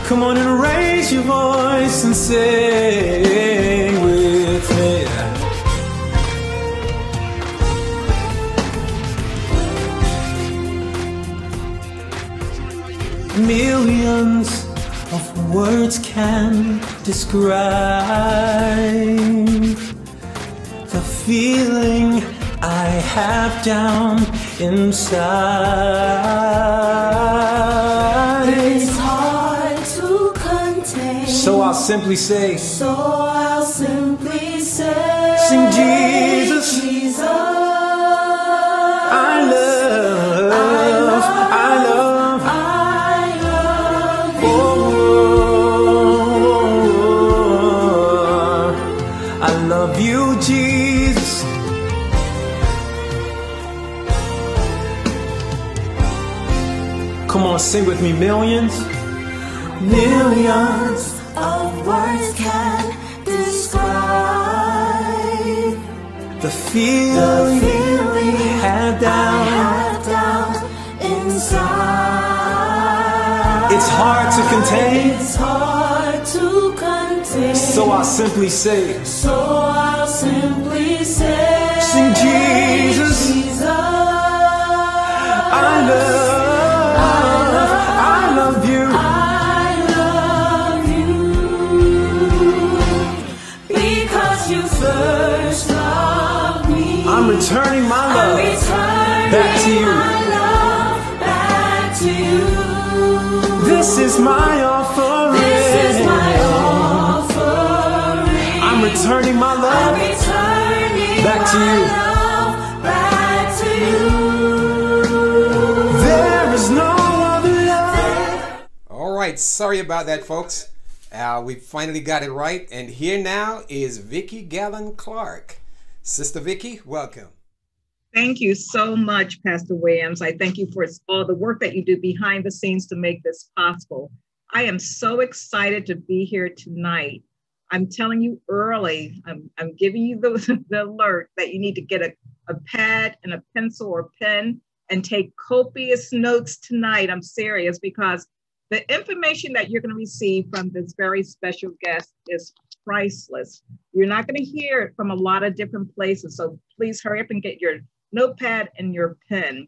Come on and raise your voice and sing with me. Millions of words can describe the feeling I have down inside. It's hard to contain. So I'll simply say, sing Jesus. Jesus. I love. Oh, I love you, Jesus. Come on, sing with me. Millions of words can describe the feeling I have down inside. It's hard to contain. It's hard to contain. So I'll simply say, sing Jesus. Jesus. I love you. Because you first loved me. I'm returning my love back to you. This is my offering. I'm returning my love back to you. There is no other love. All right, sorry about that, folks. We finally got it right, and here now is Vicki Gallen Clark. Sister Vicki, welcome. Thank you so much, Pastor Williams. I thank you for all the work that you do behind the scenes to make this possible. I am so excited to be here tonight. I'm telling you early, I'm giving you the alert that you need to get a pad and a pencil or pen and take copious notes tonight. I'm serious, because the information that you're going to receive from this very special guest is priceless. You're not going to hear it from a lot of different places. So please hurry up and get your notepad and your pen.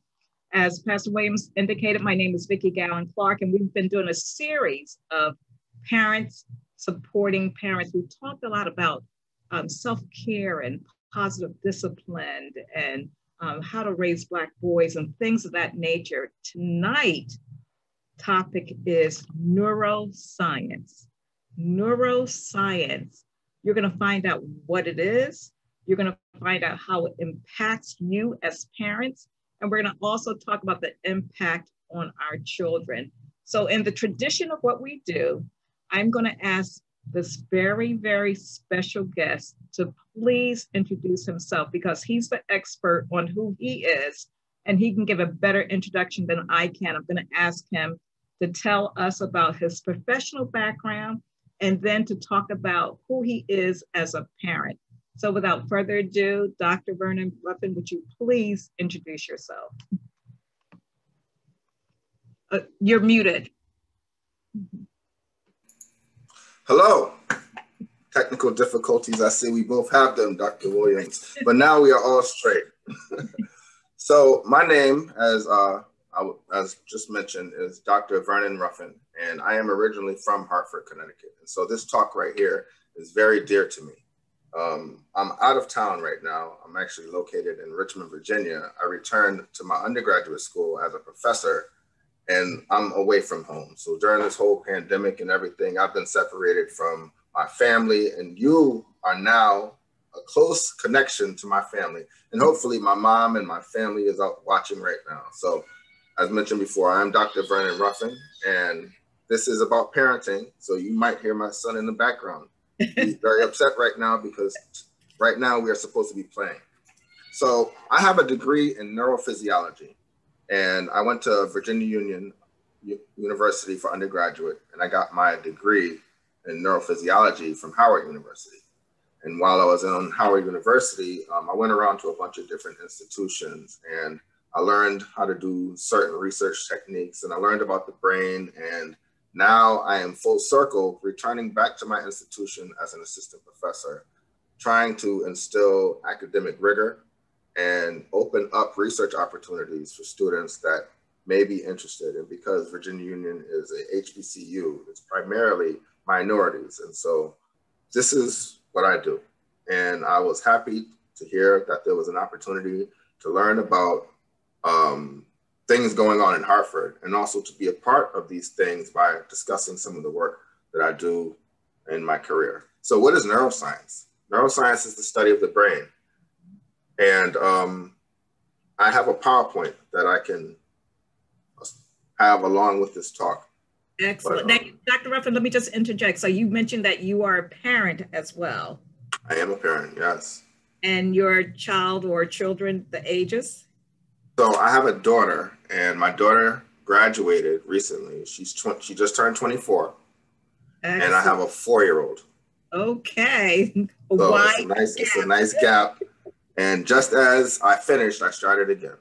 As Pastor Williams indicated, my name is Vicki Gallen Clark, and we've been doing a series of parents supporting parents. We've talked a lot about self-care and positive discipline and how to raise Black boys and things of that nature. Tonight, topic is neuroscience. Neuroscience. You're going to find out what it is. You're going to find out how it impacts you as parents. And we're going to also talk about the impact on our children. So in the tradition of what we do, I'm going to ask this very, very special guest to please introduce himself, because he's the expert on who he is, and he can give a better introduction than I can. I'm going to ask him to tell us about his professional background and then to talk about who he is as a parent. So without further ado, Dr. Vernon Ruffin, would you please introduce yourself? You're muted. Hello. Technical difficulties, I see we both have them, Dr. Williams, but now we are all straight. So my name, as just mentioned, is Dr. Vernon Ruffin, and I am originally from Hartford, Connecticut. And so this talk right here is very dear to me. I'm out of town right now. I'm actually located in Richmond, Virginia. I returned to my undergraduate school as a professor, and I'm away from home. So during this whole pandemic and everything, I've been separated from my family, and you are now a close connection to my family. And hopefully my mom and my family is out watching right now. So as mentioned before, I'm Dr. Vernon Ruffin, and this is about parenting. So you might hear my son in the background. He's very upset right now because right now we are supposed to be playing. So I have a degree in neurophysiology, and I went to Virginia Union University for undergraduate, and I got my degree in neurophysiology from Howard University. And while I was in Howard University, I went around to a bunch of different institutions, and I learned how to do certain research techniques, and I learned about the brain and now I am full circle, returning back to my institution as an assistant professor, trying to instill academic rigor and open up research opportunities for students that may be interested. And because Virginia Union is a HBCU, it's primarily minorities. And so this is what I do. And I was happy to hear that there was an opportunity to learn about things going on in Hartford, and also to be a part of these things by discussing some of the work that I do in my career. So what is neuroscience? Neuroscience is the study of the brain. And I have a PowerPoint that I can have along with this talk. Excellent. Now, Dr. Ruffin, let me just interject. So you mentioned that you are a parent as well. I am a parent, yes. And your child or children, the ages? So I have a daughter, and my daughter graduated recently. She just turned 24. Excellent. And I have a 4-year-old. Okay. So it's a nice gap. And just as I finished, I started again.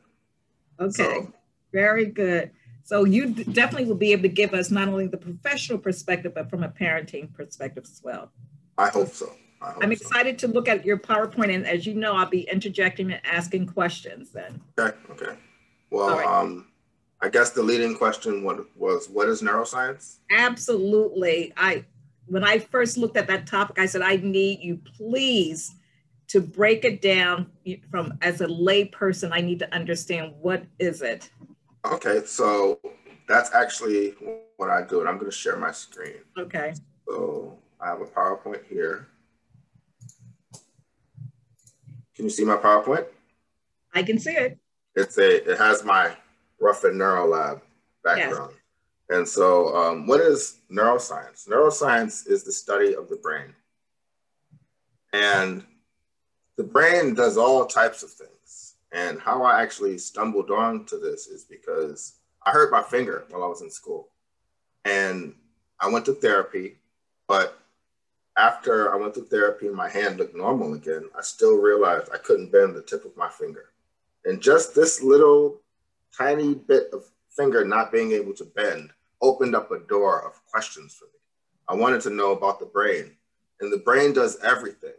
Okay, so, very good. So you definitely will be able to give us not only the professional perspective, but from a parenting perspective as well. I hope so. I'm excited to look at your PowerPoint, and as you know, I'll be interjecting and asking questions then. Okay. Well, right. I guess the leading question was, what is neuroscience? Absolutely. When I first looked at that topic, I said, I need you please to break it down from, as a lay person, I need to understand what is it? Okay, so that's actually what I do, and I'm going to share my screen. Okay. So I have a PowerPoint here. Can you see my PowerPoint? I can see it. It has my Ruffin Neuro Lab background. Yes. And so what is neuroscience? Neuroscience is the study of the brain. And the brain does all types of things. And how I actually stumbled onto this is because I hurt my finger while I was in school. And I went to therapy, but after I went through therapy and my hand looked normal again, I still realized I couldn't bend the tip of my finger. And just this little tiny bit of finger not being able to bend opened up a door of questions for me. I wanted to know about the brain, and the brain does everything.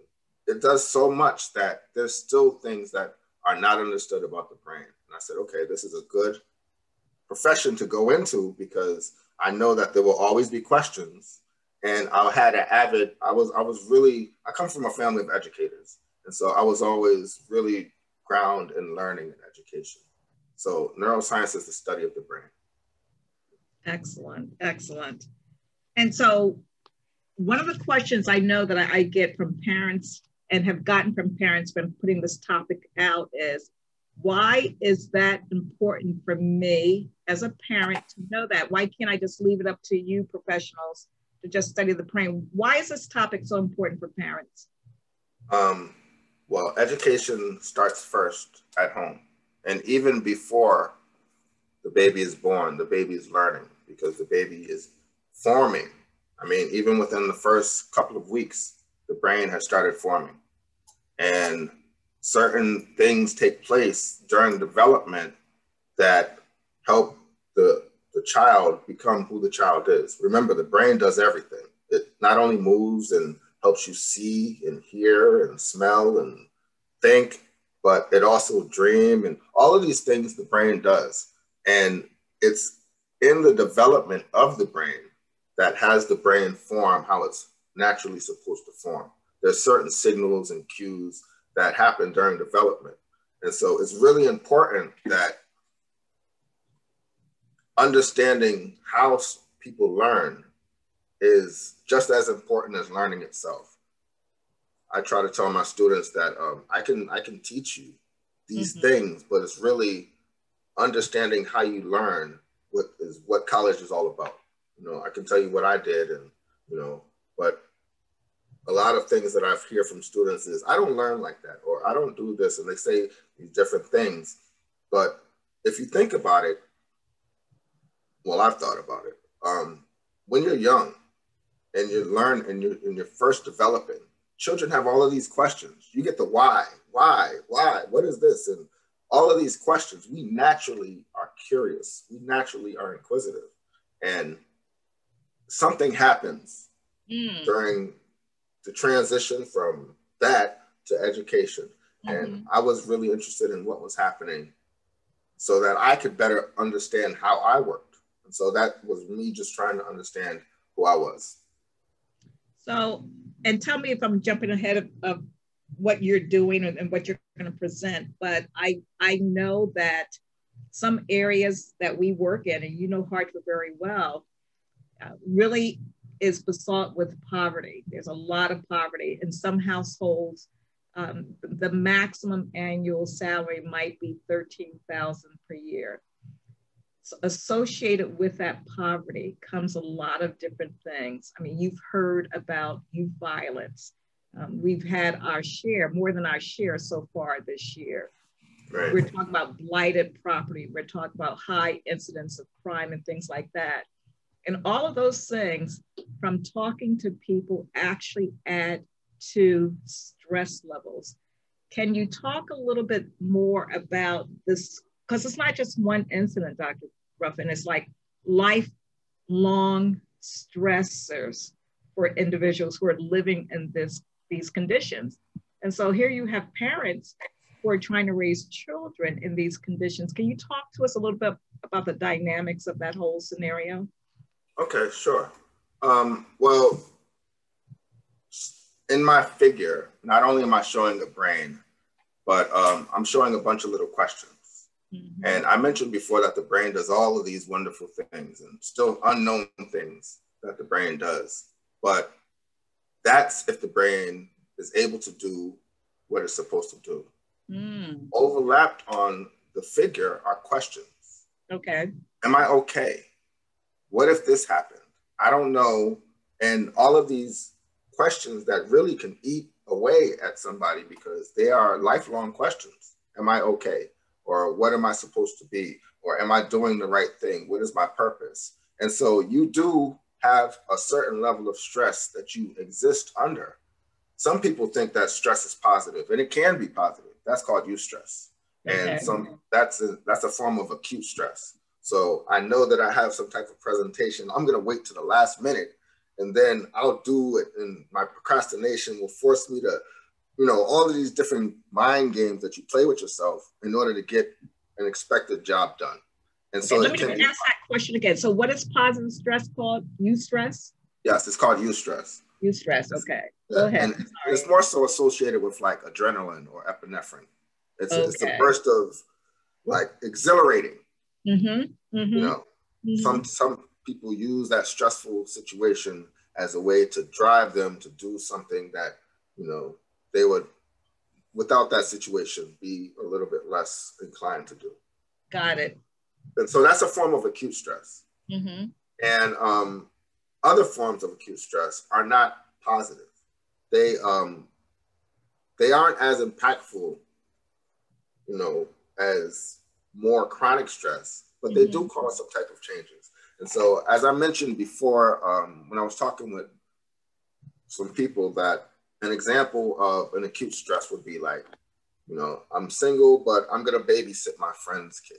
It does so much that there's still things that are not understood about the brain. And I said, okay, this is a good profession to go into because I know that there will always be questions. And I had an avid, I come from a family of educators. And so I was always really ground in learning and education. So neuroscience is the study of the brain. Excellent, excellent. And so one of the questions I know that I get from parents and have gotten from parents when putting this topic out is, why is that important for me as a parent to know that? Why can't I just leave it up to you professionals to just study the brain? Why is this topic so important for parents? Well, education starts first at home. And even before the baby is born, the baby is learning because the baby is forming. I mean, even within the first couple of weeks, the brain has started forming. And certain things take place during development that help the child become who the child is. Remember, the brain does everything. It not only moves and helps you see and hear and smell and think, but it also dream, and all of these things the brain does. And it's in the development of the brain that has the brain form how it's naturally supposed to form. There's certain signals and cues that happen during development. And so it's really important that understanding how people learn is just as important as learning itself. I try to tell my students that I can teach you these things, but it's really understanding how you learn what college is all about. You know, I can tell you what I did, and but a lot of things that I hear from students is, I don't learn like that, or I don't do this, and they say these different things. But if you think about it, well, I've thought about it. When you're young and you learn and you're first developing, children have all of these questions. You get the why, what is this? And all of these questions, we naturally are curious. We naturally are inquisitive. And something happens during the transition from that to education. And I was really interested in what was happening so that I could better understand how I worked. And so that was me just trying to understand who I was. So, and tell me if I'm jumping ahead of what you're doing and what you're going to present, but I know that some areas that we work in, and you know Hartford very well, really is besought with poverty. There's a lot of poverty. In some households, the maximum annual salary might be $13,000 per year. So associated with that poverty comes a lot of different things. I mean, you've heard about youth violence. We've had our share, more than our share so far this year. Right. We're talking about blighted property. We're talking about high incidence of crime and things like that. And all of those things, from talking to people, actually add to stress levels. Can you talk a little bit more about this? Because it's not just one incident, Dr. Ruffin, it's like lifelong stressors for individuals who are living in these conditions. And so here you have parents who are trying to raise children in these conditions. Can you talk to us a little bit about the dynamics of that whole scenario? Okay, sure. Well, in my figure, not only am I showing a brain, but I'm showing a bunch of little questions. And I mentioned before that the brain does all of these wonderful things and still unknown things that the brain does. But that's if the brain is able to do what it's supposed to do. Overlapped on the figure are questions. Okay. Am I okay? What if this happened? I don't know. And all of these questions that really can eat away at somebody because they are lifelong questions. Am I okay? Or what am I supposed to be? Or am I doing the right thing? What is my purpose? And so you do have a certain level of stress that you exist under. Some people think that stress is positive, and it can be positive. That's called eustress. And that's a form of acute stress. So I know that I have some type of presentation. I'm going to wait to the last minute, and then I'll do it. And my procrastination will force me to, all of these different mind games that you play with yourself in order to get an expected job done. And so let me ask that question again. So what is positive stress called? Eustress? Yes, it's called eustress. Eustress, okay. Go ahead. And it's more so associated with like adrenaline or epinephrine. It's a burst of like exhilarating. Some people use that stressful situation as a way to drive them to do something that, they would, without that situation, be a little bit less inclined to do. Got it. And so that's a form of acute stress. And other forms of acute stress are not positive. They aren't as impactful, as more chronic stress, but they do cause some type of changes. And so, as I mentioned before, when I was talking with some people, that an example of an acute stress would be like, I'm single, but I'm going to babysit my friend's kid.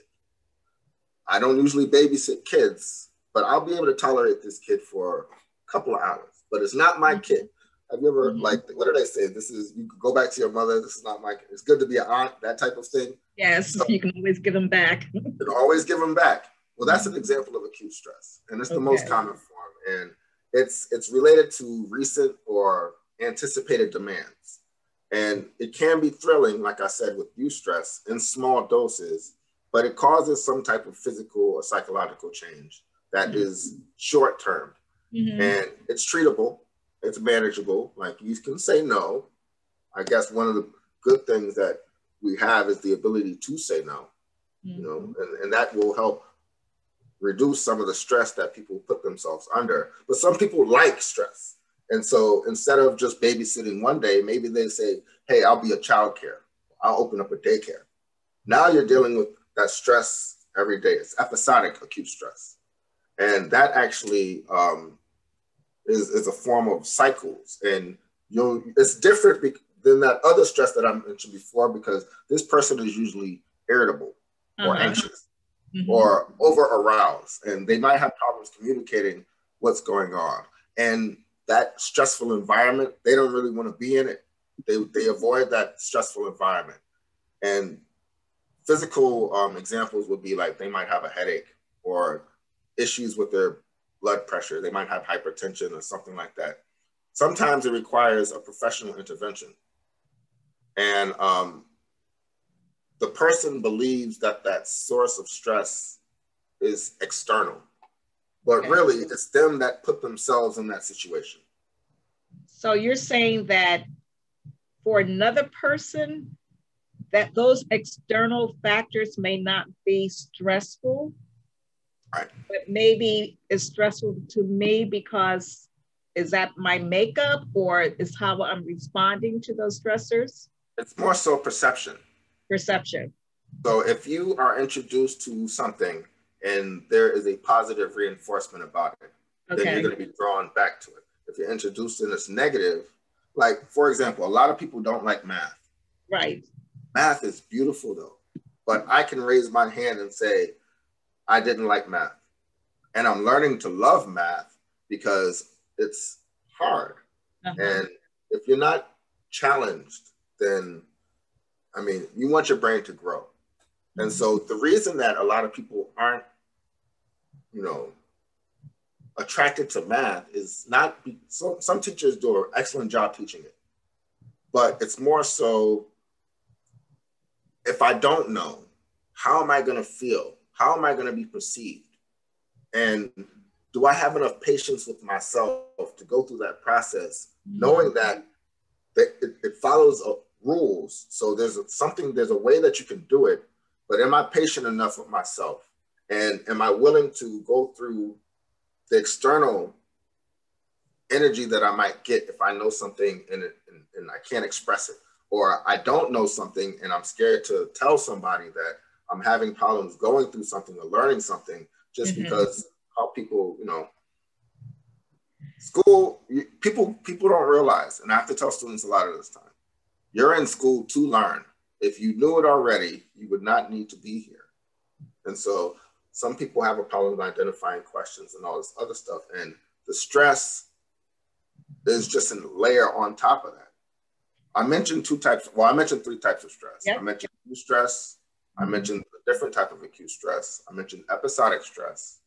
I don't usually babysit kids, but I'll be able to tolerate this kid for a couple of hours, but it's not my kid. Have you ever, what do they say? You could go back to your mother. This is not my kid. It's good to be an aunt, that type of thing. Yes, so, you can always give them back. You can always give them back. Well, that's an example of acute stress, and it's the most common form. And it's related to recent or anticipated demands. And it can be thrilling, like I said, with eustress in small doses, but it causes some type of physical or psychological change that is short-term. And it's treatable, it's manageable. Like, you can say no. I guess one of the good things that we have is the ability to say no, and that will help reduce some of the stress that people put themselves under. But some people like stress. And so instead of just babysitting one day, maybe they say, hey, I'll be a childcare. I'll open up a daycare. Now you're dealing with that stress every day. It's episodic acute stress. And that actually is a form of cycles. And it's different than that other stress that I mentioned before, because this person is usually irritable or anxious or over aroused, and they might have problems communicating what's going on. And that stressful environment, they don't really want to be in it. They avoid that stressful environment. And physical examples would be like they might have a headache or issues with their blood pressure. They might have hypertension or something like that. Sometimes it requires a professional intervention. And the person believes that that source of stress is external, but really it's them that put themselves in that situation. So you're saying that for another person, that those external factors may not be stressful, right, but maybe it's stressful to me because is that my makeup or is how I'm responding to those stressors? It's more so perception. Perception. So if you are introduced to something and there is a positive reinforcement about it, then you're going to be drawn back to it. If you're introduced and it's negative, like for example, a lot of people don't like math. Right. Math is beautiful though, but I can raise my hand and say, I didn't like math. And I'm learning to love math because it's hard. And if you're not challenged, then, I mean, you want your brain to grow. And so the reason that a lot of people aren't, you know, attracted to math is not, some teachers do an excellent job teaching it, but it's more so, if I don't know, how am I going to feel? How am I going to be perceived? And do I have enough patience with myself to go through that process, knowing that it follows rules. So there's a way that you can do it, but am I patient enough with myself? And am I willing to go through the external energy that I might get if I know something and I can't express it? Or I don't know something and I'm scared to tell somebody that I'm having problems going through something or learning something just because how people, you know, school, people don't realize, and I have to tell students a lot of this time, you're in school to learn. If you knew it already, you would not need to be here. And so some people have a problem identifying questions and all this other stuff. And the stress is just a layer on top of that. I mentioned three types of stress. Yep. I mentioned acute stress. I mentioned a different type of acute stress. I mentioned episodic stress,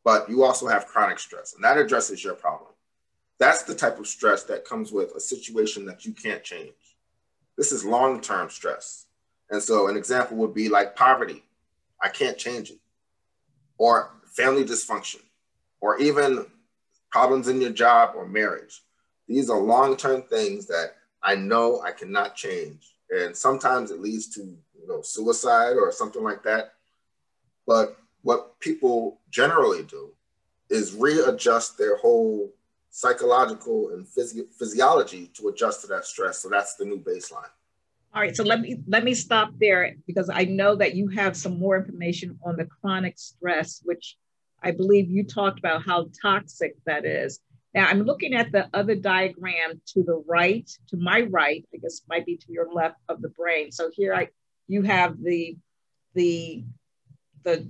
but you also have chronic stress, and that addresses your problem. That's the type of stress that comes with a situation that you can't change. This is long-term stress. And so an example would be like poverty. I can't change it. Or family dysfunction, or even problems in your job or marriage. These are long-term things that I know I cannot change. And sometimes it leads to, you know, suicide or something like that. But what people generally do is readjust their whole psychological and physiology to adjust to that stress. So that's the new baseline. All right, so let me stop there because I know that you have some more information on the chronic stress, which I believe you talked about how toxic that is. Now I'm looking at the other diagram to the right, to my right, I guess might be to your left of the brain. So here you have the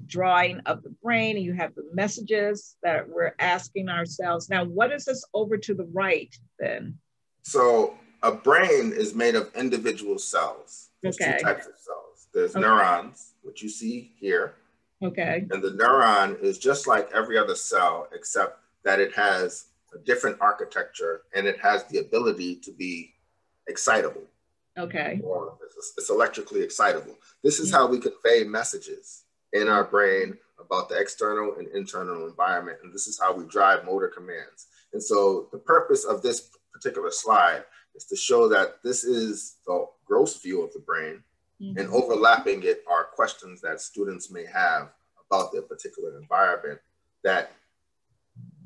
drawing of the brain, and you have the messages that we're asking ourselves. Now, what is this over to the right then? So a brain is made of individual cells. There's two types of cells. There's neurons, which you see here. Okay. And the neuron is just like every other cell, except that it has a different architecture and it has the ability to be excitable. Okay. Or it's electrically excitable. This is how we convey messages in our brain about the external and internal environment. And this is how we drive motor commands. And so the purpose of this particular slide is to show that this is the gross view of the brain, and overlapping it are questions that students may have about their particular environment that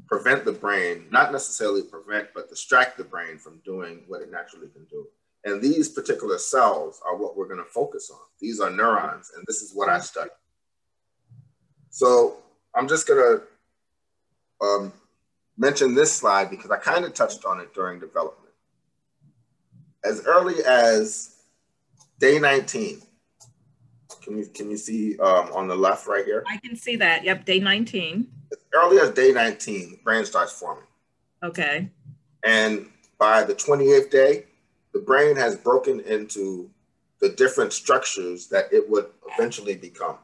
prevent the brain, not necessarily prevent, but distract the brain from doing what it naturally can do. And these particular cells are what we're going to focus on. These are neurons, and this is what I study. So I'm just going to mention this slide because I kind of touched on it during development. As early as day 19, can you see on the left right here? I can see that. Yep, day 19. As early as day 19, the brain starts forming. Okay. And by the 28th day, the brain has broken into the different structures that it would eventually become.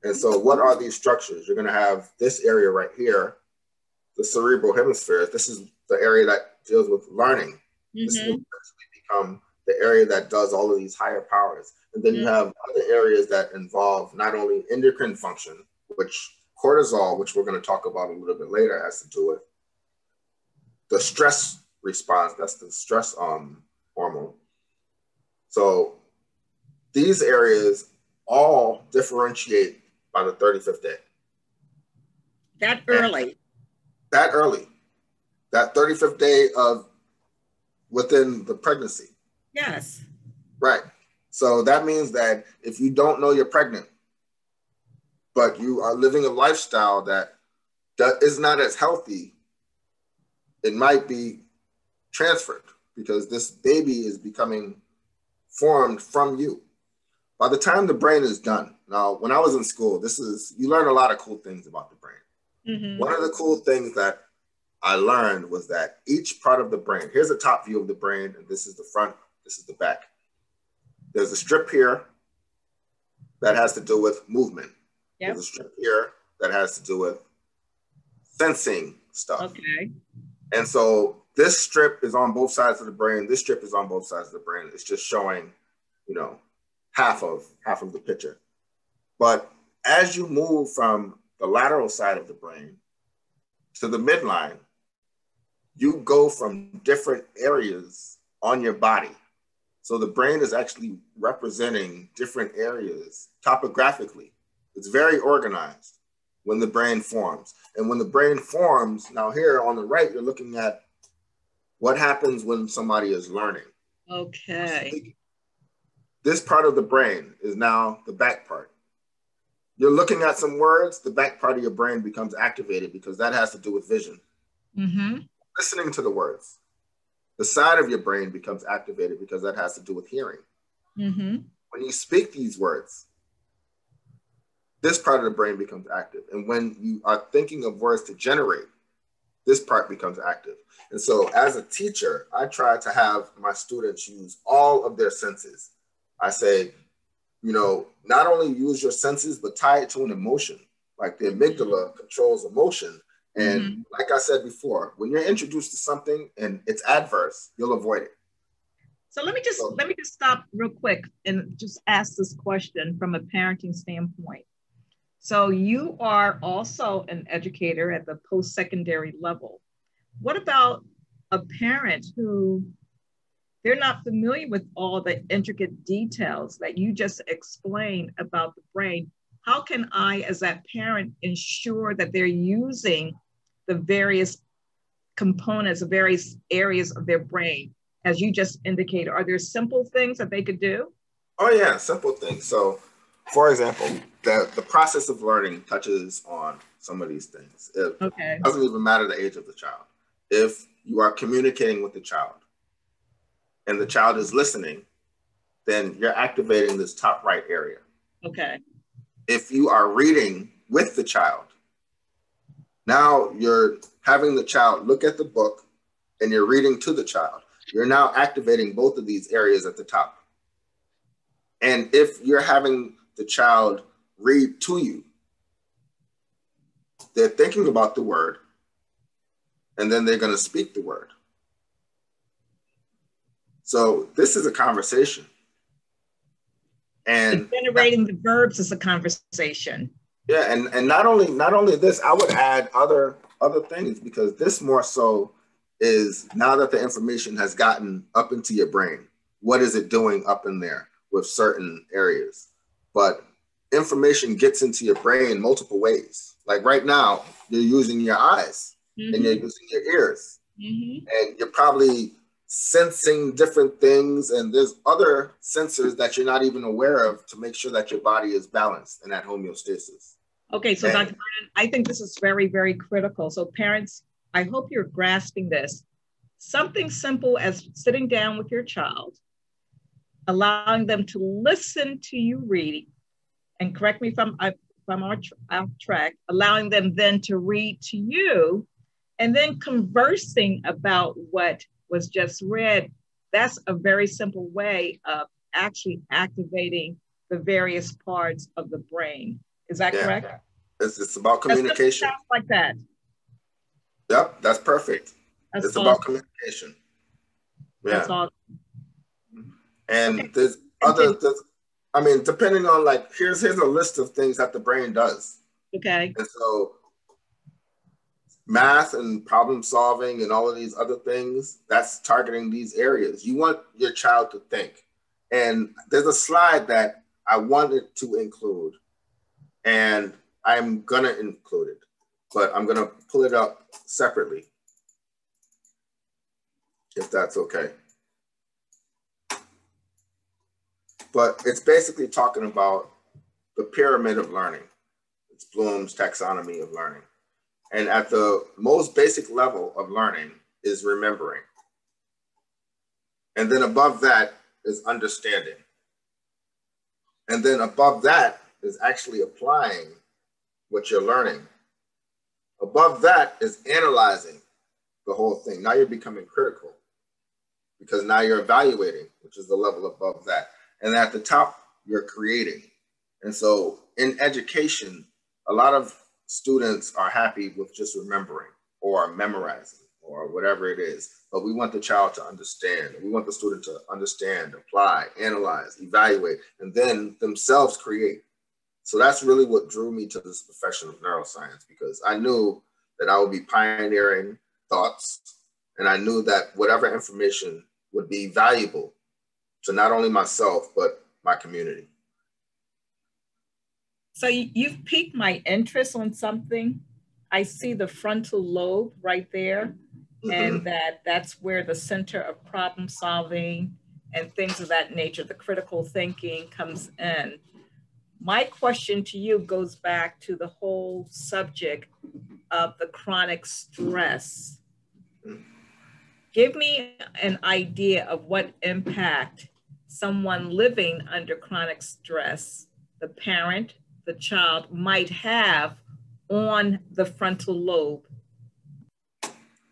And so what are these structures? You're going to have this area right here, the cerebral hemisphere. This is the area that deals with learning. This will eventually become the area that does all of these higher powers. And then you have other areas that involve not only endocrine function, which cortisol, which we're going to talk about a little bit later, has to do with the stress response. That's the stress hormone. So these areas all differentiate by the 35th day. That early. That early. That 35th day of within the pregnancy. Yes. Right. So that means that if you don't know you're pregnant, but you are living a lifestyle that is not as healthy, it might be transferred because this baby is becoming formed from you. By the time the brain is done, now when I was in school, you learn a lot of cool things about the brain. One of the cool things that I learned was that each part of the brain, here's a top view of the brain, and this is the front, this is the back. There's a strip here that has to do with movement. Yep. There's a strip here that has to do with sensing stuff. Okay. And so this strip is on both sides of the brain. This strip is on both sides of the brain. It's just showing, half of the picture. But as you move from the lateral side of the brain to the midline, you go from different areas on your body. So the brain is actually representing different areas topographically. It's very organized when the brain forms. And when the brain forms, now here on the right, you're looking at what happens when somebody is learning. Okay. This part of the brain is now the back part. You're looking at some words, the back part of your brain becomes activated because that has to do with vision. Listening to the words. The side of your brain becomes activated because that has to do with hearing. When you speak these words, this part of the brain becomes active. And when you are thinking of words to generate, this part becomes active. And so as a teacher, I try to have my students use all of their senses. I say, not only use your senses, but tie it to an emotion. Like the amygdala controls emotion. And like I said before, when you're introduced to something and it's adverse, you'll avoid it. So let me just stop real quick and just ask this question from a parenting standpoint. So you are also an educator at the post-secondary level. What about a parent who they're not familiar with all the intricate details that you just explained about the brain? How can I, as that parent, ensure that they're using the various components, the various areas of their brain, as you just indicated? Are there simple things that they could do? Oh yeah, simple things. So for example, the process of learning touches on some of these things. It doesn't even matter the age of the child. If you are communicating with the child and the child is listening, then you're activating this top right area. Okay. If you are reading with the child, now you're having the child look at the book and you're reading to the child. You're now activating both of these areas at the top. And if you're having the child read to you, they're thinking about the word and then they're going to speak the word. So this is a conversation. And generating the verbs is a conversation. Yeah, and not only this, I would add other things, because this more so is now that the information has gotten up into your brain, what is it doing up in there with certain areas? But information gets into your brain multiple ways. Like right now, you're using your eyes and you're using your ears, and you're probably sensing different things, and there's other sensors that you're not even aware of to make sure that your body is balanced and at homeostasis. Okay, so Dr. Vernon, I think this is very, very critical. So parents, I hope you're grasping this. Something simple as sitting down with your child, allowing them to listen to you read, and correct me if from our track, allowing them then to read to you, and then conversing about what was just read. That's a very simple way of actually activating the various parts of the brain. Is that correct? It's about communication. Sounds like that. Yep, that's perfect. That's it's awesome. about communication. Yeah. That's awesome. And Okay. there's other, I mean, depending on like, here's a list of things that the brain does. Okay. And so math and problem solving and all of these other things, that's targeting these areas. You want your child to think. And there's a slide that I wanted to include, and I'm gonna include it, but I'm gonna pull it up separately, if that's okay. But it's basically talking about the pyramid of learning. It's Bloom's taxonomy of learning. And at the most basic level of learning is remembering. And then above that is understanding. And then above that is actually applying what you're learning. Above that is analyzing the whole thing. Now you're becoming critical because now you're evaluating, which is the level above that. And at the top, you're creating. And so in education, a lot of students are happy with just remembering or memorizing or whatever it is. But we want the child to understand. We want the student to understand, apply, analyze, evaluate, and then themselves create. So that's really what drew me to this profession of neuroscience, because I knew that I would be pioneering thoughts, and I knew that whatever information would be valuable to not only myself, but my community. So you've piqued my interest on something. I see the frontal lobe right there, and that's where the center of problem solving and things of that nature, the critical thinking comes in. My question to you goes back to the whole subject of the chronic stress. Give me an idea of what impact someone living under chronic stress, the parent, the child, might have on the frontal lobe.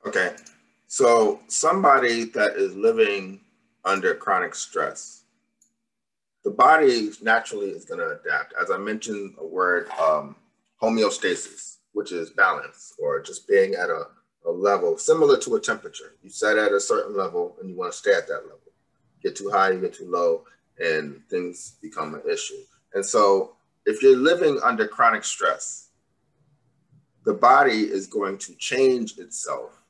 Okay, so somebody that is living under chronic stress, the body naturally is going to adapt. As I mentioned, a word, homeostasis, which is balance, or just being at a level similar to a temperature. You set at a certain level and you want to stay at that level. Get too high, you get too low, and things become an issue. And so if you're living under chronic stress, the body is going to change itself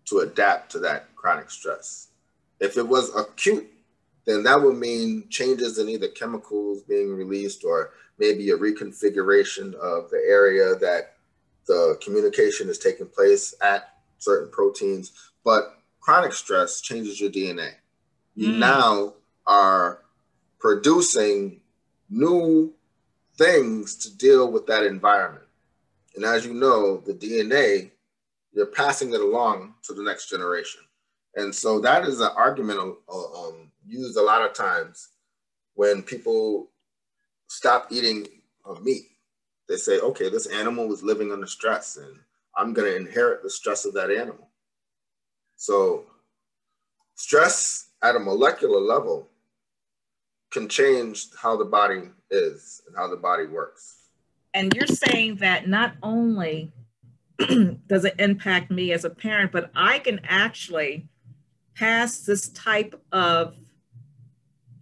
to adapt to that chronic stress. If it was acute, then that would mean changes in either chemicals being released or maybe a reconfiguration of the area that the communication is taking place at, certain proteins. But chronic stress changes your DNA. You now are producing new things to deal with that environment. And as you know, the DNA, you're passing it along to the next generation. And so that is an argument used a lot of times when people stop eating meat. They say, okay, this animal was living under stress and I'm going to inherit the stress of that animal. So stress at a molecular level can change how the body is and how the body works. And you're saying that not only does it impact me as a parent, but I can actually pass this type of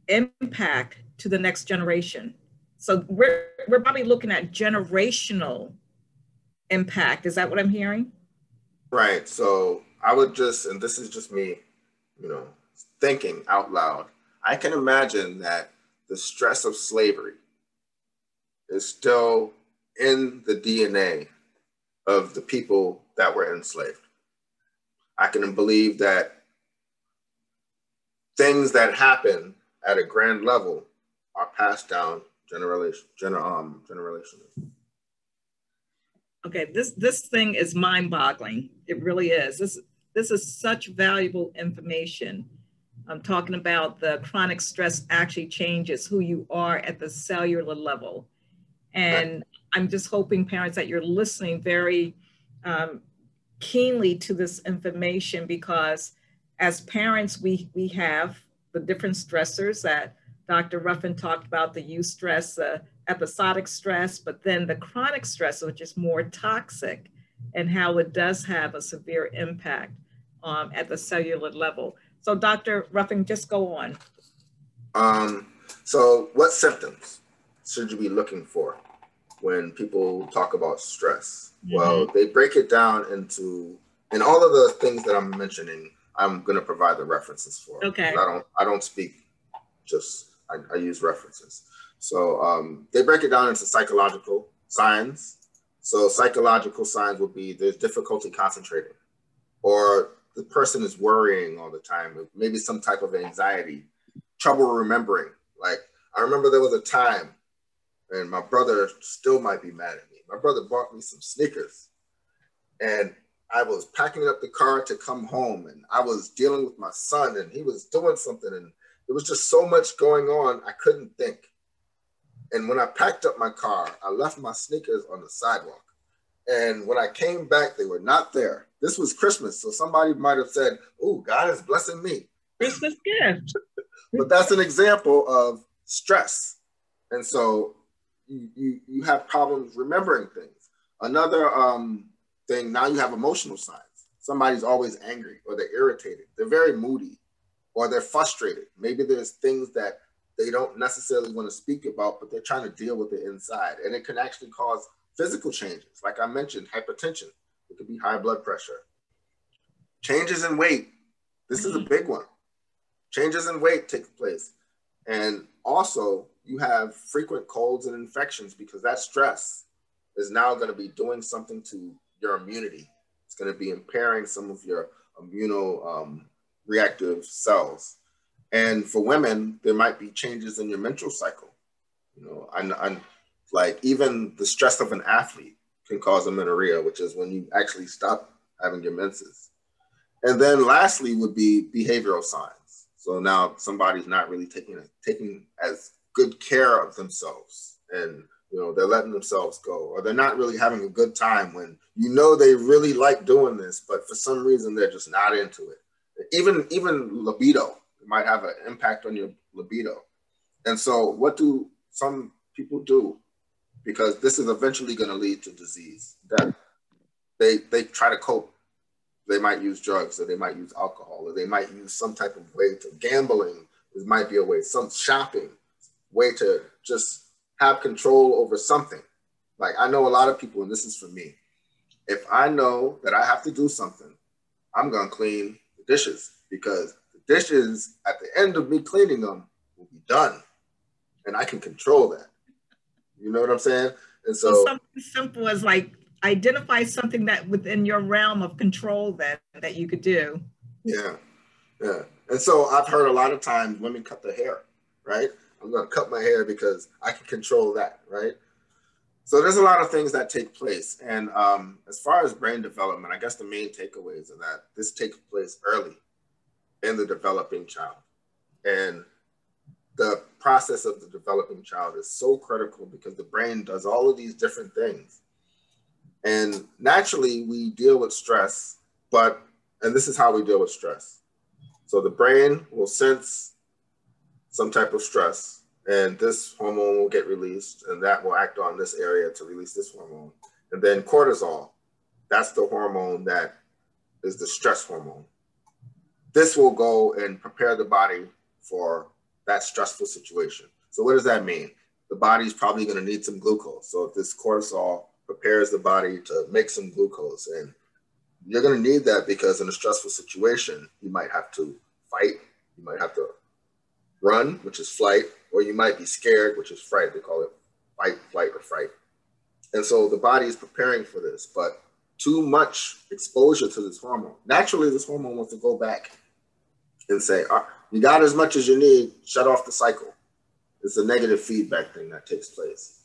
impact to the next generation. So we're probably looking at generational impact. Is that what I'm hearing? Right. So I would just, and this is just me, thinking out loud, I can imagine that the stress of slavery is still in the DNA of the people that were enslaved. I can believe that things that happen at a grand level are passed down generationally. Okay, this thing is mind-boggling. It really is. This is such valuable information. I'm talking about the chronic stress actually changes who you are at the cellular level. And I'm just hoping, parents, that you're listening very keenly to this information, because as parents, we have the different stressors that Dr. Ruffin talked about, the eustress, the episodic stress, but then the chronic stress, which is more toxic, and how it does have a severe impact at the cellular level. So Dr. Ruffin, just go on. So what symptoms should you be looking for when people talk about stress? Mm-hmm. Well, they break it down into, and all of the things that I'm mentioning, I'm going to provide the references for. Okay. I don't speak, just I use references. So they break it down into psychological signs. So psychological signs would be there's difficulty concentrating, or the person is worrying all the time, maybe some type of anxiety, trouble remembering. Like, I remember there was a time, and my brother still might be mad at me. My brother bought me some sneakers, and I was packing up the car to come home, and I was dealing with my son, and he was doing something, and there was just so much going on, I couldn't think. And when I packed up my car, I left my sneakers on the sidewalk. And when I came back, they were not there. This was Christmas, so somebody might have said, "Oh, God is blessing me." Christmas gift. But that's an example of stress. And so you have problems remembering things. Another thing, now you have emotional signs. Somebody's always angry, or they're irritated. They're very moody, or they're frustrated. Maybe there's things that they don't necessarily want to speak about, but they're trying to deal with it inside. And it can actually cause physical changes. Like I mentioned, hypertension. It could be high blood pressure. Changes in weight. This is a big one. Changes in weight take place. And also, you have frequent colds and infections, because that stress is now going to be doing something to your immunity. It's going to be impairing some of your immunoreactive cells. And for women, there might be changes in your menstrual cycle. You know, I'm like, even the stress of an athlete can cause amenorrhea, which is when you actually stop having your menses. And then lastly would be behavioral signs. So now somebody's not really taking as good care of themselves, and you know, they're letting themselves go, or they're not really having a good time when you know they really like doing this, but for some reason they're just not into it. Even libido might have an impact on your libido. And so what do some people do? Because this is eventually going to lead to disease. That they try to cope. They might use drugs, or they might use alcohol, or they might use some type of way to gambling. This might be a way, some shopping way to just have control over something. Like, I know a lot of people, and this is for me. If I know that I have to do something, I'm going to clean the dishes, because the dishes at the end of me cleaning them will be done, and I can control that. You know what I'm saying? And so something simple as like identify something that within your realm of control that you could do. Yeah. And so I've heard a lot of times women cut their hair, right? I'm going to cut my hair because I can control that, right? So there's a lot of things that take place. And as far as brain development, I guess the main takeaways are that this takes place early in the developing child. And the process of the developing child is so critical, because the brain does all of these different things. And naturally, we deal with stress, and this is how we deal with stress. So the brain will sense some type of stress, and this hormone will get released, and that will act on this area to release this hormone. And then cortisol, that's the hormone that is the stress hormone. This will go and prepare the body for that stressful situation. So what does that mean? The body's probably going to need some glucose. So if this cortisol prepares the body to make some glucose, and you're going to need that, because in a stressful situation, you might have to fight, you might have to run, which is flight, or you might be scared, which is fright. They call it fight, flight, or fright. And so the body is preparing for this, but too much exposure to this hormone. Naturally, this hormone wants to go back and say, you got as much as you need, shut off the cycle. It's a negative feedback thing that takes place.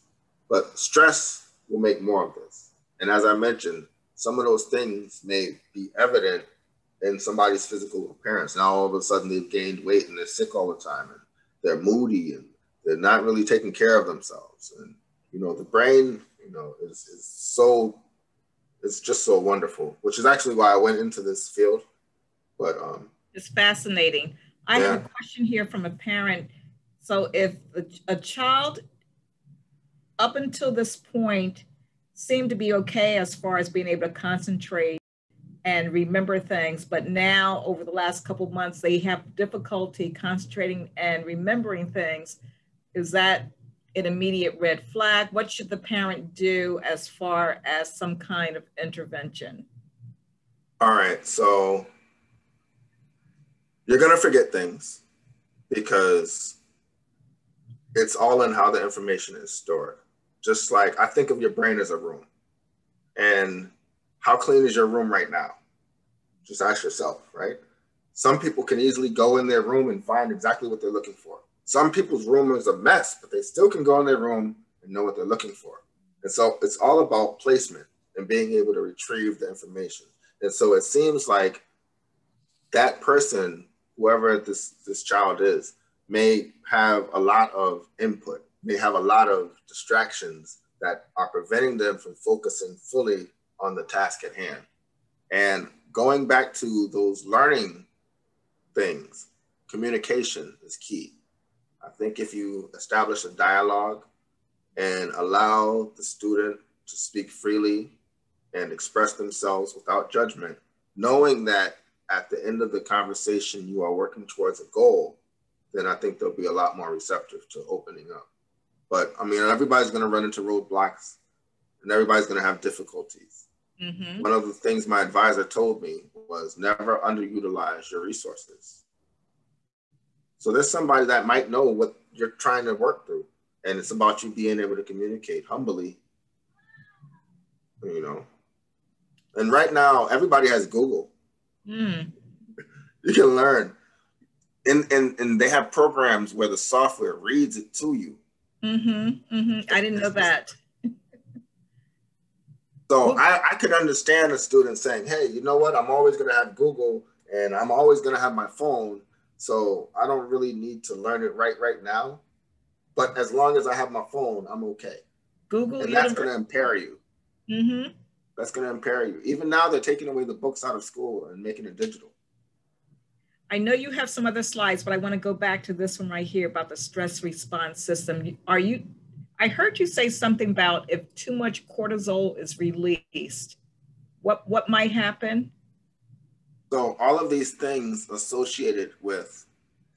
But stress will make more of this. And as I mentioned, some of those things may be evident in somebody's physical appearance. Now, all of a sudden, they've gained weight and they're sick all the time, and they're moody, and they're not really taking care of themselves. And, you know, the brain you know, is so, it's just so wonderful, which is actually why I went into this field. But it's fascinating. I yeah. have a question here from a parent. So if a child up until this point seemed to be okay as far as being able to concentrate and remember things, but now over the last couple of months, they have difficulty concentrating and remembering things, is that an immediate red flag? What should the parent do as far as some kind of intervention? All right, so you're gonna forget things because it's all in how the information is stored. Just like I think of your brain as a room. And how clean is your room right now? Just ask yourself, right? Some people can easily go in their room and find exactly what they're looking for. Some people's room is a mess, but they still can go in their room and know what they're looking for. And so it's all about placement and being able to retrieve the information. And so it seems like that person, whoever this child is, may have a lot of input, may have a lot of distractions that are preventing them from focusing fully on the task at hand. And going back to those learning things, communication is key. I think if you establish a dialogue and allow the student to speak freely and express themselves without judgment, knowing that at the end of the conversation you are working towards a goal, then I think they'll be a lot more receptive to opening up. But I mean, everybody's gonna run into roadblocks and everybody's gonna have difficulties. Mm-hmm. One of the things my advisor told me was never underutilize your resources. So there's somebody that might know what you're trying to work through, and it's about you being able to communicate humbly, you know. And right now, everybody has Google. You can learn. And they have programs where the software reads it to you. I didn't know that. So I could understand a student saying, hey, you know what? I'm always going to have Google and I'm always going to have my phone. So I don't really need to learn it right now. But as long as I have my phone, I'm okay. Google, and that's going to impair you. That's going to impair you. Even now, they're taking away the books out of school and making it digital. I know you have some other slides, but I want to go back to this one right here about the stress response system. I heard you say something about if too much cortisol is released, what might happen? So all of these things associated with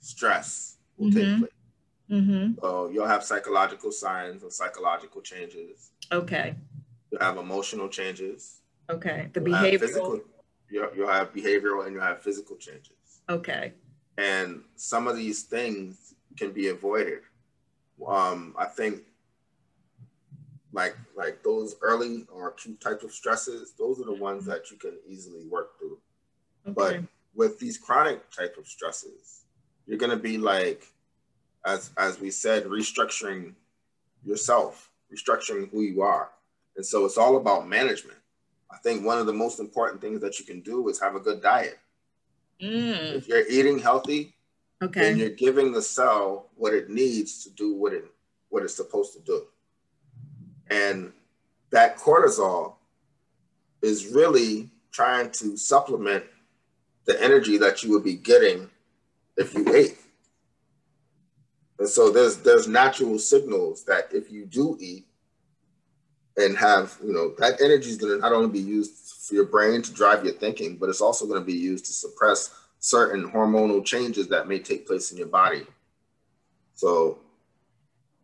stress will take place. So you'll have psychological signs or psychological changes. Okay. You'll have emotional changes. Okay. The you'll behavioral. You'll have behavioral and you'll have physical changes. Okay. And some of these things can be avoided. I think like those early or acute types of stresses, those are the ones that you can easily work through. Okay. But with these chronic type of stresses, you're going to be like, as we said, restructuring yourself, restructuring who you are. And so it's all about management. I think one of the most important things that you can do is have a good diet. If you're eating healthy, then you're giving the cell what it needs to do what it's supposed to do. And that cortisol is really trying to supplement the energy that you would be getting if you ate. And so there's natural signals that if you do eat and have, that energy is going to not only be used for your brain to drive your thinking, but it's also going to be used to suppress certain hormonal changes that may take place in your body. So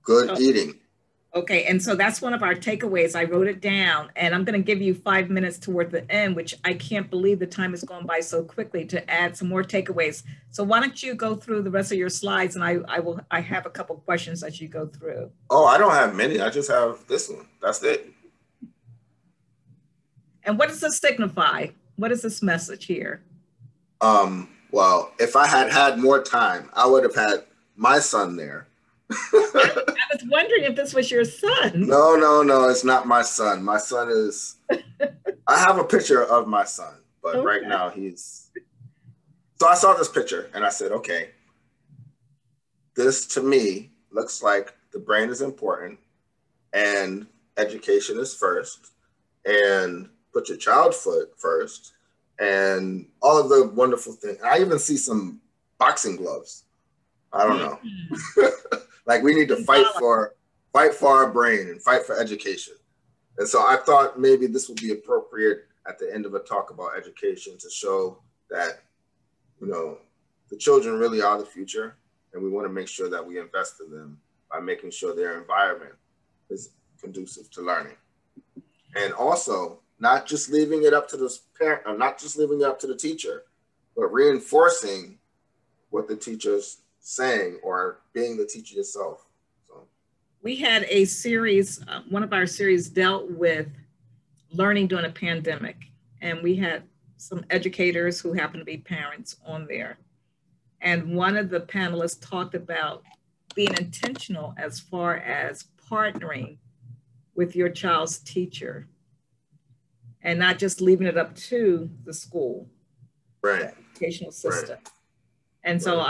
good eating. Okay, and so that's one of our takeaways. I wrote it down, and I'm going to give you 5 minutes toward the end, which I can't believe the time has gone by so quickly, to add some more takeaways. So why don't you go through the rest of your slides, and I have a couple of questions as you go through. Oh, I don't have many. I just have this one. That's it. And what does this signify? What is this message here? Well, if I had more time, I would have had my son there. I was wondering if this was your son. No, it's not my son. My son is, I have a picture of my son, but right now so I saw this picture and I said, okay, this to me looks like the brain is important and education is first, and put your child first, and all of the wonderful things. I even see some boxing gloves. I don't know. Like, we need to fight for our brain and fight for education. And so I thought maybe this would be appropriate at the end of a talk about education to show that, you know, the children really are the future, and we want to make sure that we invest in them by making sure their environment is conducive to learning. And also, not just leaving it up to the parent, or not just leaving it up to the teacher, but reinforcing what the teacher's saying or being the teacher yourself. So we had a series, one of our series dealt with learning during a pandemic, and we had some educators who happen to be parents on there. And one of the panelists talked about being intentional as far as partnering with your child's teacher and not just leaving it up to the school, right, the educational system. Right. And so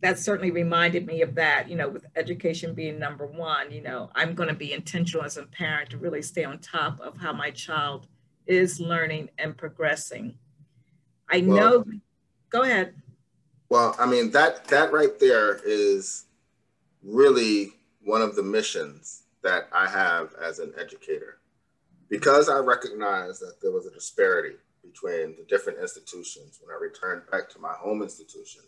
that certainly reminded me of that, you know, with education being number one, you know, I'm going to be intentional as a parent to really stay on top of how my child is learning and progressing. I know, go ahead. Well, I mean, that right there is really one of the missions that I have as an educator, because I recognize that there was a disparity between the different institutions when I returned back to my home institution.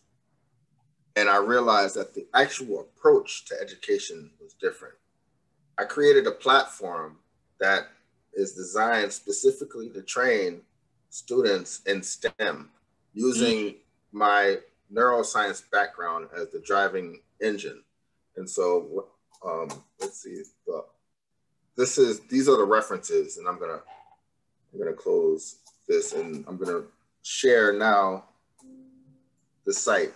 And I realized that the actual approach to education was different. I created a platform that is designed specifically to train students in STEM using my neuroscience background as the driving engine. And so let's see, these are the references, and I'm gonna close this, and I'm gonna share now the site.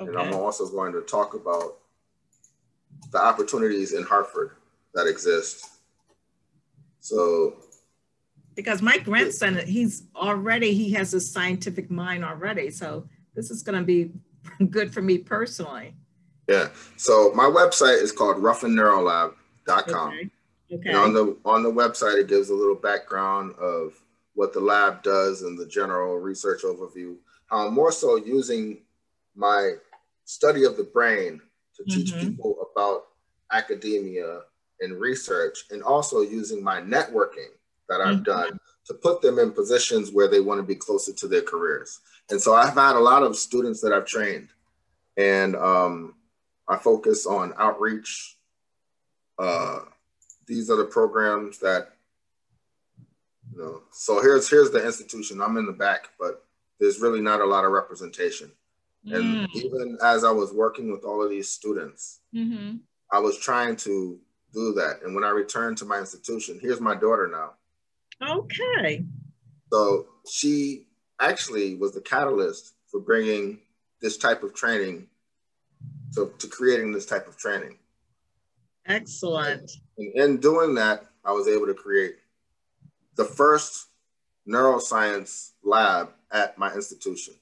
Okay. And I'm also going to talk about the opportunities in Hartford that exist. So, because my grandson, he has a scientific mind already. So this is going to be good for me personally. Yeah. So my website is called ruffinneurolab.com. Okay. Okay. And on the website, it gives a little background of what the lab does and the general research overview. I'm more so using my study of the brain to teach people about academia and research, and also using my networking that I've done to put them in positions where they want to be closer to their careers. And so I've had a lot of students that I've trained, and I focus on outreach. These are the programs that, you know, so here's the institution. I'm in the back, but there's really not a lot of representation. And even as I was working with all of these students, I was trying to do that. And when I returned to my institution, here's my daughter now. Okay. So she actually was the catalyst for bringing this type of training, to creating this type of training. Excellent. And in doing that, I was able to create the first neuroscience lab at my institution.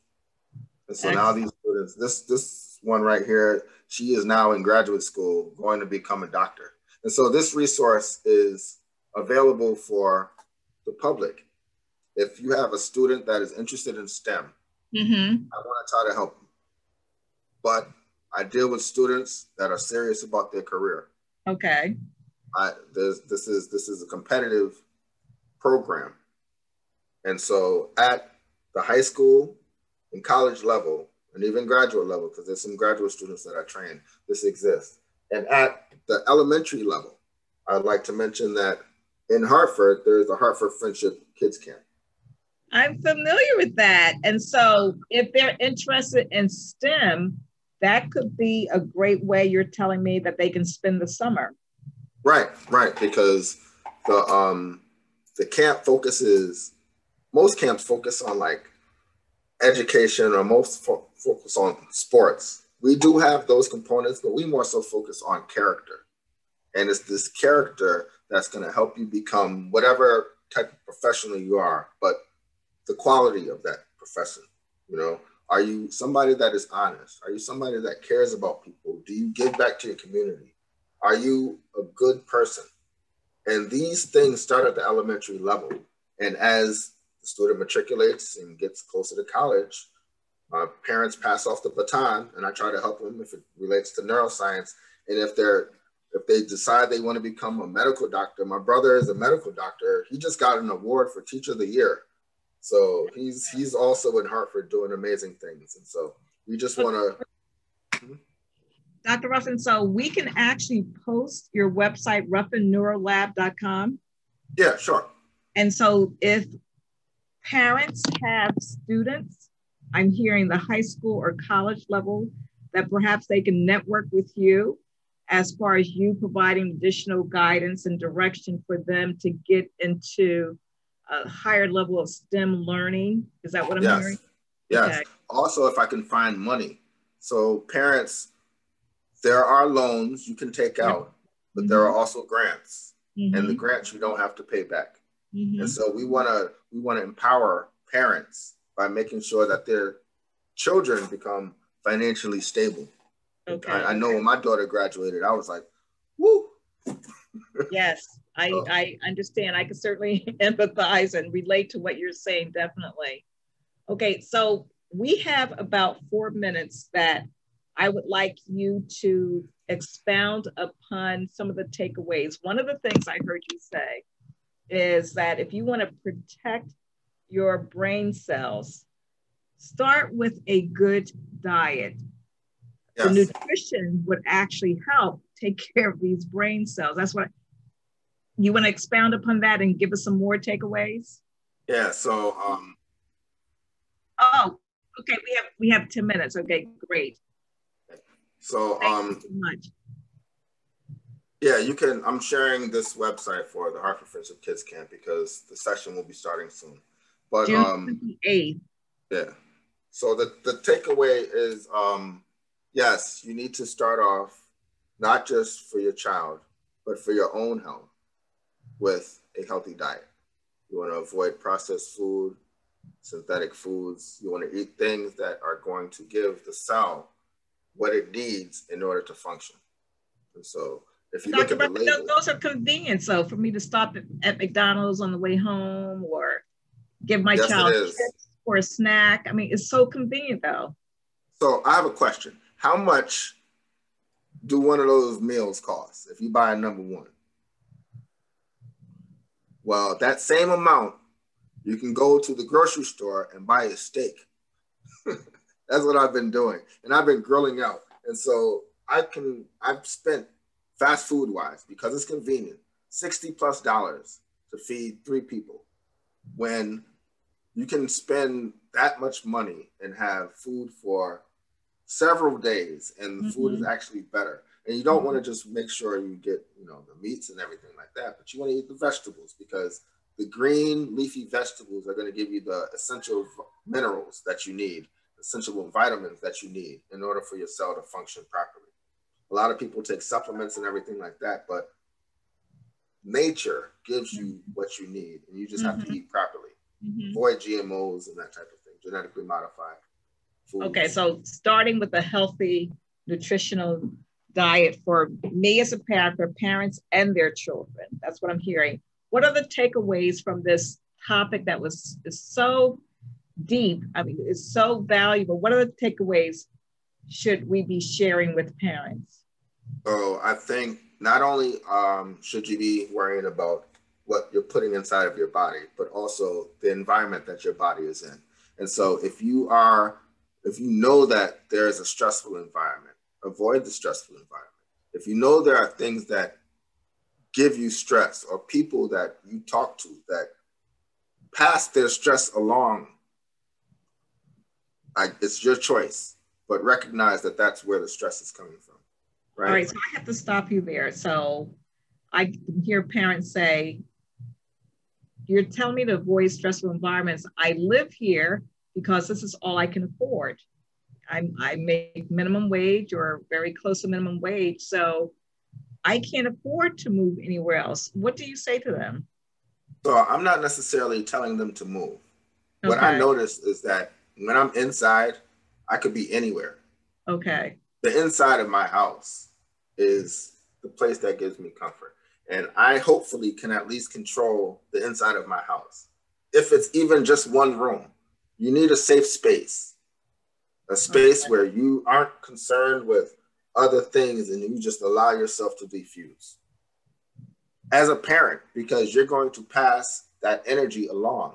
And so now these students, this one right here, she is now in graduate school going to become a doctor. And so this resource is available for the public. If you have a student that is interested in STEM, I want to try to help them. But I deal with students that are serious about their career. Okay. This is a competitive program. And so at the high school and college level, and even graduate level, because there's some graduate students that I train, this exists. And at the elementary level, I'd like to mention that in Hartford, there's the Hartford Friendship Kids Camp. I'm familiar with that. And so if they're interested in STEM, that could be a great way, you're telling me, that they can spend the summer. Right, because the camp focuses, most camps focus on like education, or most focus on sports. We do have those components, but we more so focus on character. And it's this character that's going to help you become whatever type of professional you are, but the quality of that profession. You know, are you somebody that is honest? Are you somebody that cares about people? Do you give back to your community? Are you a good person? And these things start at the elementary level. And as the student matriculates and gets closer to college, parents pass off the baton, and I try to help them if it relates to neuroscience. And if they decide they want to become a medical doctor, my brother is a medical doctor. He just got an award for Teacher of the Year. So he's also in Hartford doing amazing things. And so we just want to. Dr. Ruffin, so we can actually post your website, ruffinneurolab.com. Yeah, sure. And so if parents have students, I'm hearing the high school or college level, that perhaps they can network with you as far as you providing additional guidance and direction for them to get into a higher level of STEM learning. Is that what I'm hearing? Yes. Okay. Also, if I can find money. So parents, there are loans you can take out, but there are also grants, and the grants you don't have to pay back. And so we want to empower parents by making sure that their children become financially stable. Okay. I know when my daughter graduated, I was like, woo. Yes, I understand. I can certainly empathize and relate to what you're saying, definitely. Okay, so we have about 4 minutes that I would like you to expound upon some of the takeaways. One of the things I heard you say is that if you want to protect your brain cells, start with a good diet. Yes. The nutrition would actually help take care of these brain cells. That's what you want to expound upon that and give us some more takeaways. Yeah. So. Oh, okay. We have 10 minutes. Okay, great. So. Thank you so much. Yeah, you can. I'm sharing this website for the Hartford Friendship Kids Camp because the session will be starting soon. But June 28th. Yeah. So the takeaway is, yes, you need to start off not just for your child, but for your own health with a healthy diet. You want to avoid processed food, synthetic foods. You want to eat things that are going to give the cell what it needs in order to function. And so if you look at the label, those are convenient. So for me to stop at McDonald's on the way home or give my child chips for a snack. I mean, it's so convenient though. So I have a question. How much do one of those meals cost if you buy a number one? Well, that same amount, you can go to the grocery store and buy a steak. That's what I've been doing. And I've been grilling out. And so I've spent fast food wise, because it's convenient, $60+ to feed 3 people. When you can spend that much money and have food for several days, and the food is actually better. And you don't want to just make sure you get, the meats and everything like that, but you want to eat the vegetables, because the green leafy vegetables are going to give you the essential minerals that you need, essential vitamins that you need in order for your cell to function properly. A lot of people take supplements and everything like that, but nature gives you what you need, and you just have to eat properly. Avoid GMOs and that type of thing, genetically modified foods. Okay, so starting with a healthy nutritional diet for me as a parent, for parents and their children. That's what I'm hearing. What are the takeaways from this topic that is so deep? I mean, it's so valuable. What are the takeaways should we be sharing with parents? So I think not only should you be worrying about what you're putting inside of your body, but also the environment that your body is in. And so if you know that there is a stressful environment, avoid the stressful environment. If you know there are things that give you stress, or people that you talk to that pass their stress along, it's your choice, but recognize that that's where the stress is coming from. Right? All right, so I have to stop you there. So I hear parents say, you're telling me to avoid stressful environments. I live here because this is all I can afford. I make minimum wage or very close to minimum wage, so I can't afford to move anywhere else. What do you say to them? So I'm not necessarily telling them to move. Okay. What I noticed is that when I'm inside, I could be anywhere. Okay. The inside of my house is the place that gives me comfort. And I hopefully can at least control the inside of my house. If it's even just one room, you need a safe space, a space where you aren't concerned with other things and you just allow yourself to diffuse. As a parent, because you're going to pass that energy along,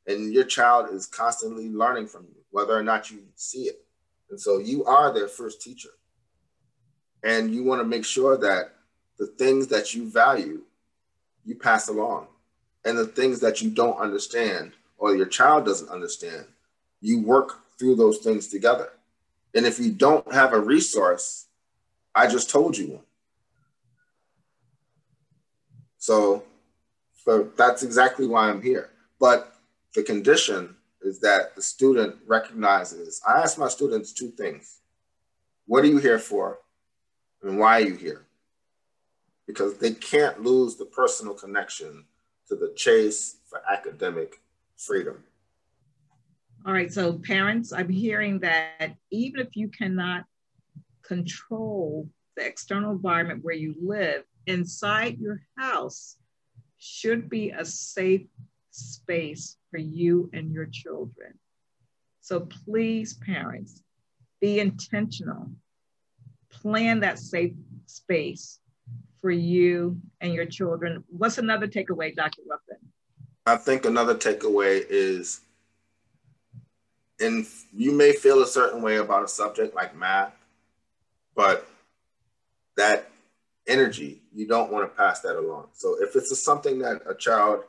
and your child is constantly learning from you, whether or not you see it. And so you are their first teacher. And you want to make sure that the things that you value, you pass along. And the things that you don't understand or your child doesn't understand, you work through those things together. And if you don't have a resource, I just told you one. So that's exactly why I'm here. But the condition is that the student recognizes, I ask my students two things. What are you here for? And why are you here? Because they can't lose the personal connection to the chase for academic freedom. All right, so parents, I'm hearing that even if you cannot control the external environment where you live, inside your house should be a safe space for you and your children. So please, parents, be intentional. Plan that safe space for you and your children. What's another takeaway, Dr. Ruffin? I think another takeaway is, and you may feel a certain way about a subject like math, but that energy, you don't want to pass that along. So if it's something that a child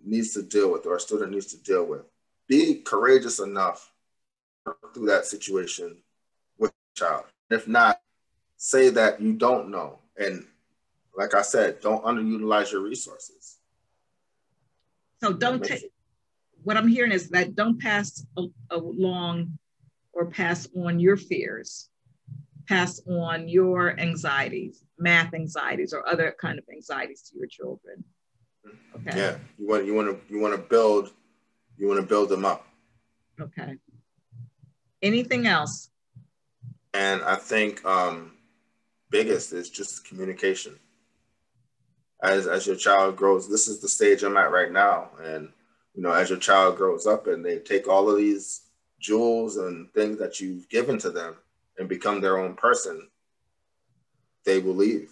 needs to deal with or a student needs to deal with, be courageous enough to work through that situation with the child. If not, say that you don't know. And like I said, don't underutilize your resources. So don't take, what I'm hearing is that don't pass along or pass on your fears, pass on your anxieties, math anxieties or other kind of anxieties to your children. Okay. Yeah, you want to build them up. Okay. Anything else? And I think biggest is just communication. As your child grows, this is the stage I'm at right now, and as your child grows up and they take all of these jewels and things that you've given to them and become their own person, they will leave.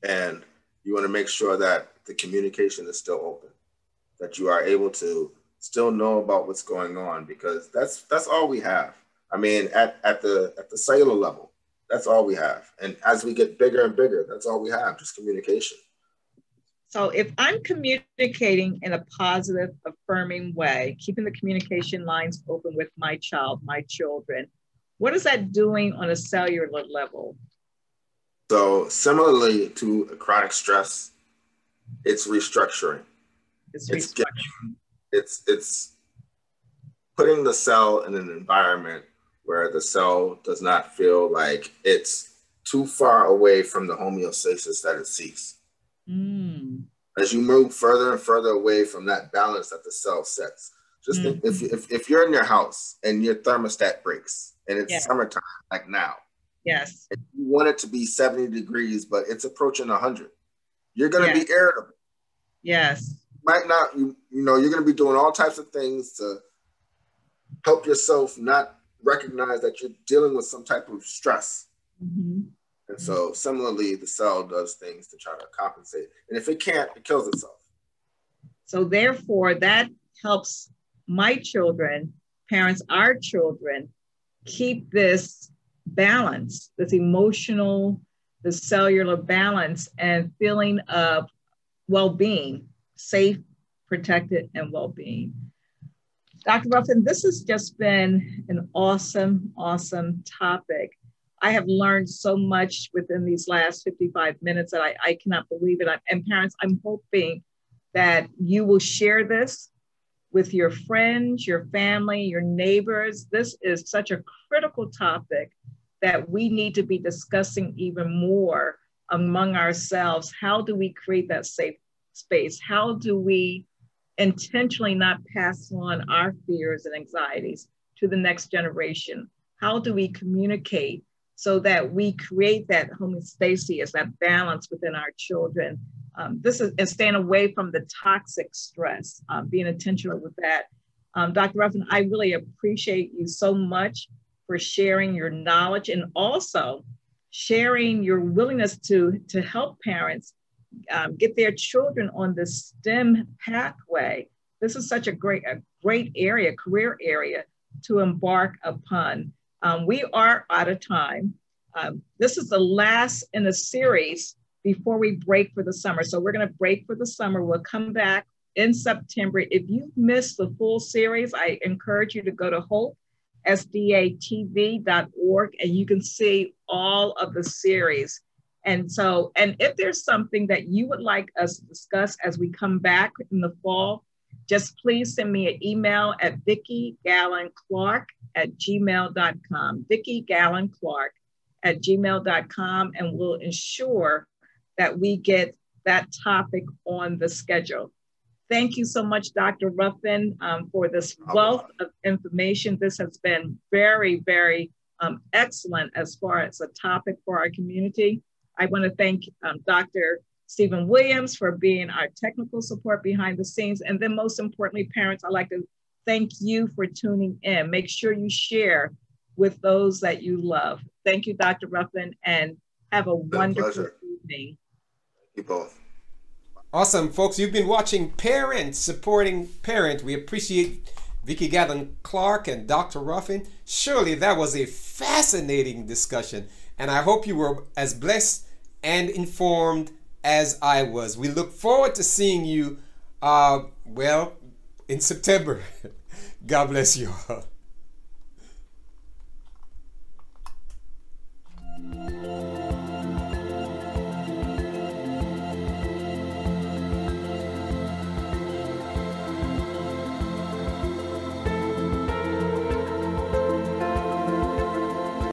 And you want to make sure that the communication is still open, that you are able to still know about what's going on, because that's all we have. I mean, at the cellular level, that's all we have. And as we get bigger and bigger, that's all we have, just communication. So if I'm communicating in a positive, affirming way, keeping the communication lines open with my child, my children, what is that doing on a cellular level? So similarly to a chronic stress, it's restructuring. It's putting the cell in an environment where the cell does not feel like it's too far away from the homeostasis that it seeks. As you move further and further away from that balance that the cell sets, just think if you're in your house and your thermostat breaks and it's summertime, like now, yes, and you want it to be 70 degrees, but it's approaching 100, you're going to be irritable. Yes. Might not, you're going to be doing all types of things to help yourself not recognize that you're dealing with some type of stress. And so similarly, the cell does things to try to compensate. And if it can't, it kills itself. So therefore, that helps my children, parents, our children, keep this balance, this emotional, the cellular balance and feeling of well-being, safe, protected, and well-being. Dr. Ruffin, this has just been an awesome, awesome topic. I have learned so much within these last 55 minutes that I cannot believe it. And parents, I'm hoping that you will share this with your friends, your family, your neighbors. This is such a critical topic that we need to be discussing even more among ourselves. How do we create that safe space? How do we intentionally not pass on our fears and anxieties to the next generation? How do we communicate so that we create that homeostasis, that balance within our children. This is and staying away from the toxic stress, being intentional with that. Dr. Ruffin, I really appreciate you so much for sharing your knowledge and also sharing your willingness to help parents get their children on the STEM pathway. This is such a great area, career area to embark upon. We are out of time. This is the last in a series before we break for the summer. So we're going to break for the summer. We'll come back in September. If you missed the full series, I encourage you to go to hopesdatv.org and you can see all of the series. And if there's something that you would like us to discuss as we come back in the fall, just please send me an email at VickiGallenClark@gmail.com, VickiGallenClark@gmail.com, and we'll ensure that we get that topic on the schedule. Thank you so much, Dr. Ruffin, for this wealth of information. This has been very, very excellent as far as a topic for our community. I want to thank Dr. Stephen Williams for being our technical support behind the scenes. And then most importantly, parents, I'd like to thank you for tuning in. Make sure you share with those that you love. Thank you, Dr. Ruffin, and have a wonderful evening. Thank you both. Awesome, folks. You've been watching Parent Supporting Parent. We appreciate Vicki Gallen Clark and Dr. Ruffin. Surely that was a fascinating discussion, and I hope you were as blessed and informed as I was. We look forward to seeing you, in September. God bless you all.